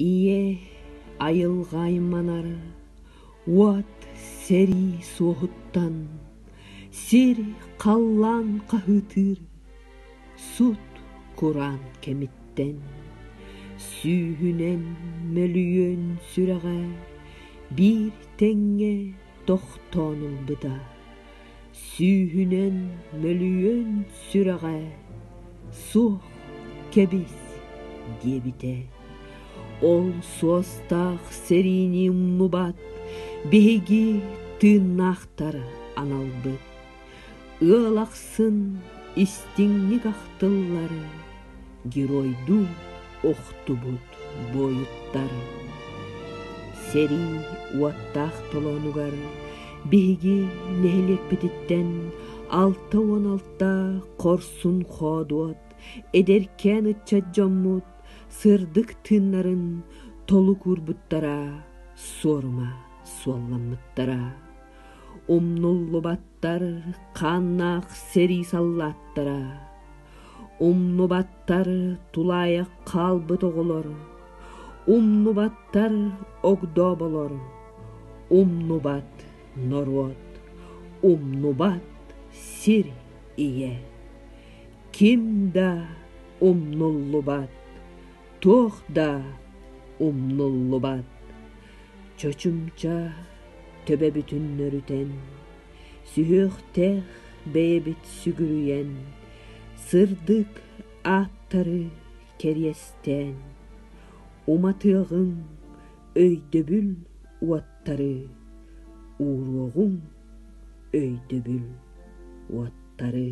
Ие айылғайманары, уат сери соғыттан, сери қаллан қағытыр, сут құран кеміттен, сүйінен мөлүйен сүрәға, бір тәңе тоқтоныл бұда, сүйінен мөлүйен сүрәға, соқ кебіс дебіте. Ол суостақ серини умнубат, беги тынақтары аналбыт. Иылақсын истиңник ақтыллары, геройду оқтубут бойыттары. Сери уаттақ толонугар, беги нәлек бітіттен, 6-16 қорсун қодуат, эдеркен ытча жоммут, сырдык тыннарын толу курбуттара, сорма суалламыттара. Умнуллубаттар қаннақ сери саллаттара. Умнубаттар тулая қалбыт оғылор. Умнубаттар огдо болор. Умнубат норвот. Умнубат сир ие. Кимда умнуллубат. Тоқда умнуллубат. Чочумча төбе бүтүннөрүтен, сүйөктех бейбит сүгүрүйен, сырдык аттары керестен, уматыгың өйдөбүл уаттары, уруогуң өйдөбүл уаттары.